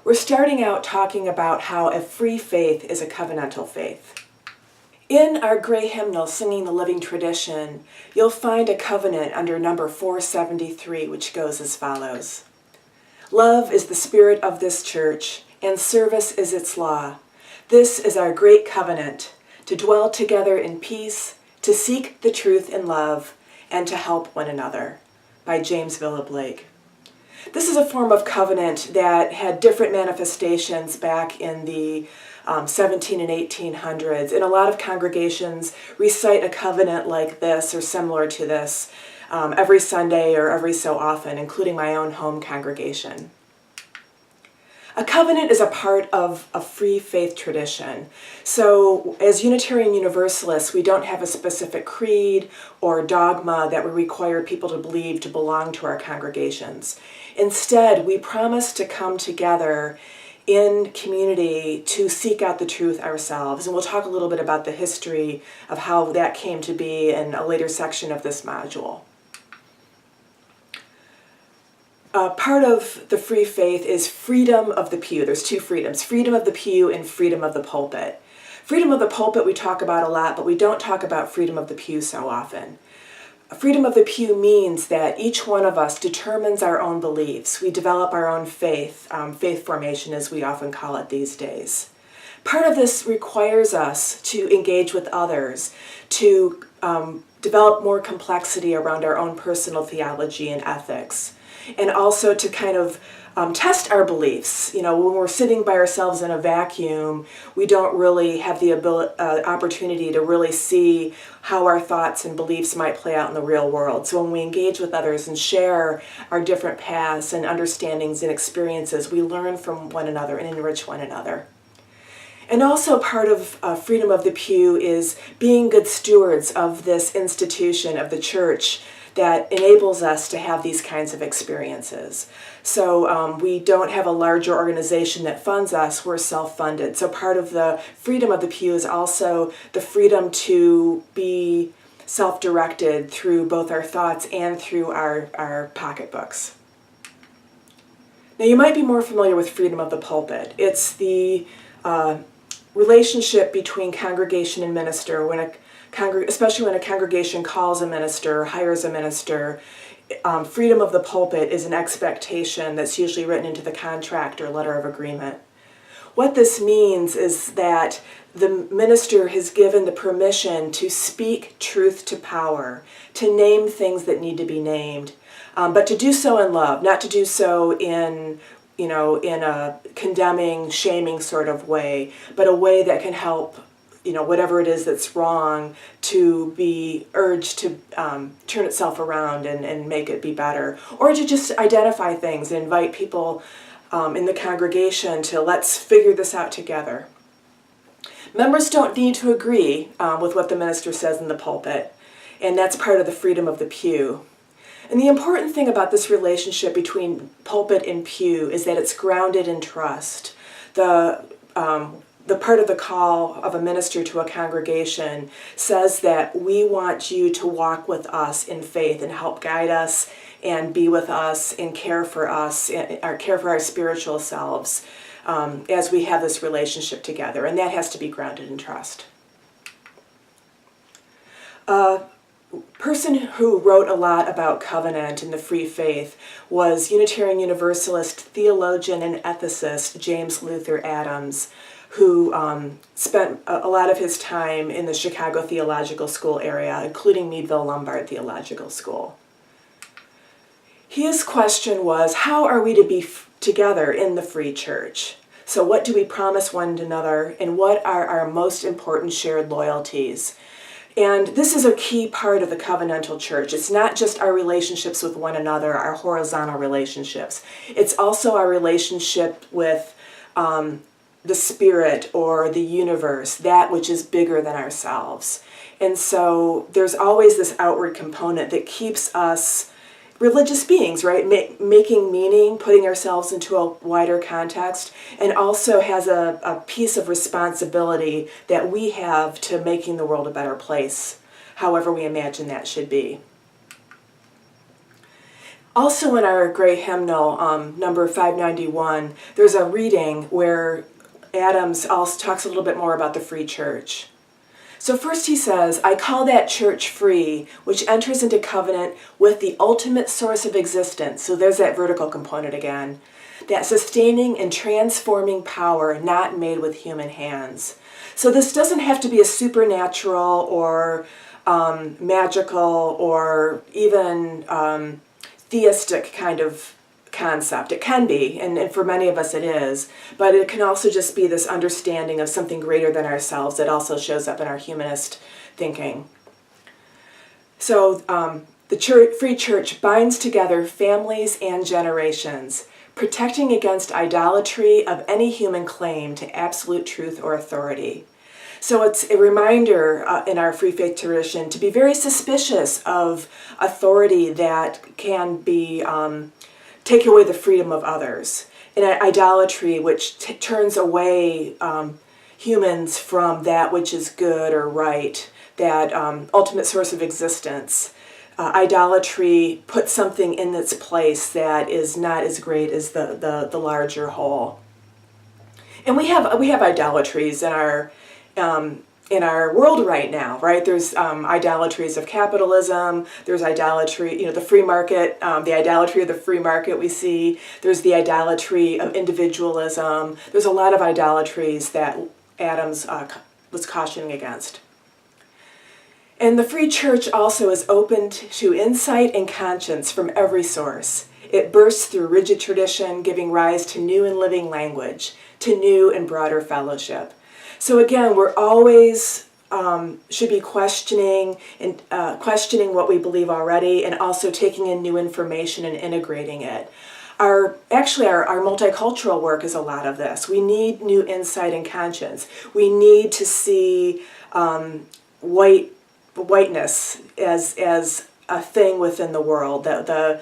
We're starting out talking about how a free faith is a covenantal faith. In our gray hymnal, Singing the Living Tradition, you'll find a covenant under number 473, which goes as follows. Love is the spirit of this church, and service is its law. This is our great covenant, to dwell together in peace, to seek the truth in love, and to help one another, by James Villa Blake. This is a form of covenant that had different manifestations back in the 17 and 1800s. And a lot of congregations recite a covenant like this or similar to this every Sunday or every so often, including my own home congregation. A covenant is a part of a free faith tradition. So as Unitarian Universalists, we don't have a specific creed or dogma that we require people to believe to belong to our congregations. Instead, we promise to come together in community to seek out the truth ourselves. And we'll talk a little bit about the history of how that came to be in a later section of this module. Part of the free faith is freedom of the pew. There's two freedoms, freedom of the pew and freedom of the pulpit. Freedom of the pulpit we talk about a lot, but we don't talk about freedom of the pew so often. Freedom of the pew means that each one of us determines our own beliefs. We develop our own faith, faith formation as we often call it these days. Part of this requires us to engage with others, to develop more complexity around our own personal theology and ethics, and also to kind of test our beliefs. You know, when we're sitting by ourselves in a vacuum, we don't really have the opportunity to really see how our thoughts and beliefs might play out in the real world. So when we engage with others and share our different paths and understandings and experiences, we learn from one another and enrich one another. And also part of freedom of the pew is being good stewards of this institution of the church that enables us to have these kinds of experiences. So we don't have a larger organization that funds us, we're self-funded. So part of the freedom of the pew is also the freedom to be self-directed through both our thoughts and through our pocketbooks. Now you might be more familiar with freedom of the pulpit. It's the relationship between congregation and minister especially when a congregation calls a minister, hires a minister. Freedom of the pulpit is an expectation that's usually written into the contract or letter of agreement. What this means is that the minister has given the permission to speak truth to power, to name things that need to be named, but to do so in love, not to do so in a condemning, shaming sort of way, but a way that can help whatever it is that's wrong to be urged to turn itself around and make it be better. Or to just identify things and invite people in the congregation to let's figure this out together. Members don't need to agree with what the minister says in the pulpit, and that's part of the freedom of the pew. And the important thing about this relationship between pulpit and pew is that it's grounded in trust. The part of the call of a minister to a congregation says that we want you to walk with us in faith and help guide us and be with us and care for us, or care for our spiritual selves as we have this relationship together. And that has to be grounded in trust. A person who wrote a lot about covenant and the free faith was Unitarian Universalist theologian and ethicist James Luther Adams, who spent a lot of his time in the Chicago Theological School area, including Meadville Lombard Theological School. His question was, how are we to be together in the free church? So what do we promise one another, and what are our most important shared loyalties? And this is a key part of the covenantal church. It's not just our relationships with one another, our horizontal relationships. It's also our relationship with the spirit or the universe, that which is bigger than ourselves. And so there's always this outward component that keeps us religious beings, right? Making meaning, putting ourselves into a wider context, and also has a piece of responsibility that we have to making the world a better place, however we imagine that should be. Also in our great hymnal, number 591, there's a reading where Adams also talks a little bit more about the free church. So first he says, I call that church free, which enters into covenant with the ultimate source of existence. So there's that vertical component again. That sustaining and transforming power not made with human hands. So this doesn't have to be a supernatural or magical or even theistic kind of concept. It can be, and for many of us it is, but it can also just be this understanding of something greater than ourselves that also shows up in our humanist thinking. So the free church binds together families and generations, protecting against idolatry of any human claim to absolute truth or authority. So it's a reminder in our free faith tradition to be very suspicious of authority that can be take away the freedom of others. And idolatry, which turns away humans from that which is good or right, that ultimate source of existence. Idolatry puts something in its place that is not as great as the larger whole. And we have idolatries in our world right now, right? There's idolatries of capitalism. There's idolatry, the free market, the idolatry of the free market we see. There's the idolatry of individualism. There's a lot of idolatries that Adams was cautioning against. And the free church also is open to insight and conscience from every source. It bursts through rigid tradition, giving rise to new and living language, to new and broader fellowship. So again, we're always should be questioning what we believe already, and also taking in new information and integrating it. Our multicultural work is a lot of this. We need new insight and conscience. We need to see whiteness as a thing within the world, the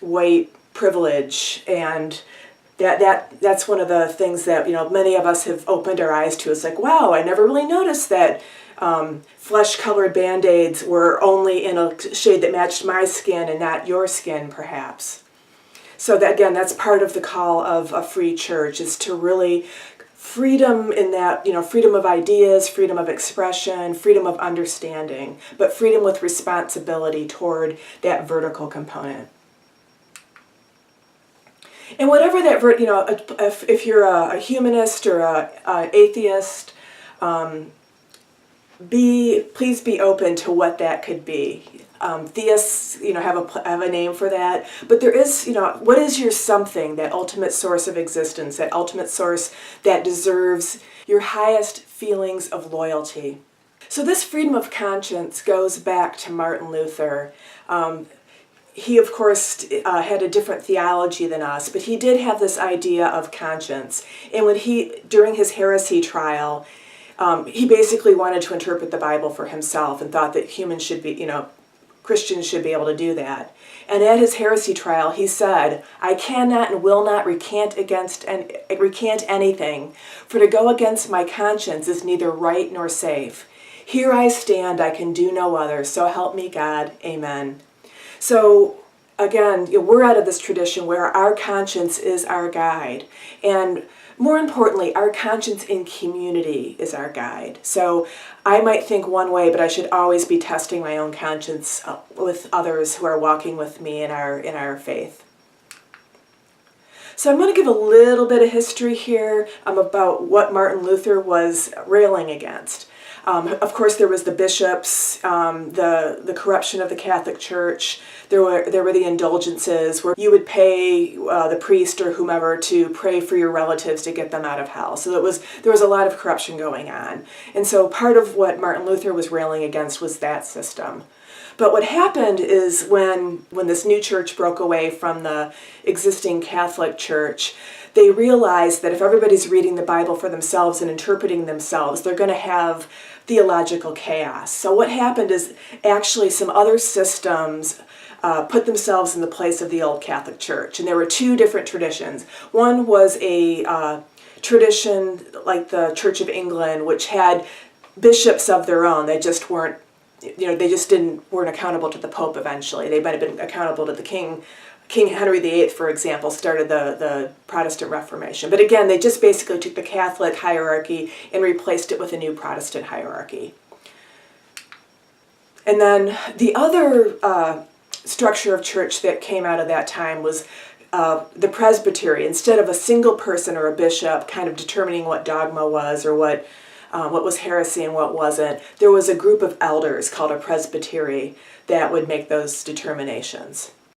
white privilege, and that's one of the things that many of us have opened our eyes to. It's like, wow, I never really noticed that flesh-colored Band-Aids were only in a shade that matched my skin and not your skin, perhaps. So that, again, that's part of the call of a free church, is to really freedom in that, freedom of ideas, freedom of expression, freedom of understanding, but freedom with responsibility toward that vertical component. And whatever that, if you're a humanist or a atheist, please be open to what that could be. Theists, have a name for that. But there is, what is your something, that ultimate source of existence, that ultimate source that deserves your highest feelings of loyalty? So this freedom of conscience goes back to Martin Luther. He, of course, had a different theology than us, but he did have this idea of conscience. And during his heresy trial, he basically wanted to interpret the Bible for himself and thought that humans should be, Christians should be able to do that. And at his heresy trial, he said, I cannot and will not recant anything, for to go against my conscience is neither right nor safe. Here I stand, I can do no other, so help me God, amen. So again, we're out of this tradition where our conscience is our guide. And more importantly, our conscience in community is our guide. So I might think one way, but I should always be testing my own conscience with others who are walking with me in our faith. So I'm going to give a little bit of history here about what Martin Luther was railing against. Of course, there was the bishops, the corruption of the Catholic Church. There were the indulgences where you would pay the priest or whomever to pray for your relatives to get them out of hell. So there was a lot of corruption going on. And so part of what Martin Luther was railing against was that system. But what happened is when this new church broke away from the existing Catholic Church, they realized that if everybody's reading the Bible for themselves and interpreting themselves, they're going to have theological chaos. So what happened is actually some other systems put themselves in the place of the old Catholic Church. And there were two different traditions. One was a tradition like the Church of England, which had bishops of their own. They just weren't they just weren't accountable to the Pope eventually. They might have been accountable to the King. King Henry VIII, for example, started the Protestant Reformation. But again, they just basically took the Catholic hierarchy and replaced it with a new Protestant hierarchy. And then the other structure of church that came out of that time was the presbytery. Instead of a single person or a bishop kind of determining what dogma was or what was heresy and what wasn't, there was a group of elders called a presbytery that would make those determinations.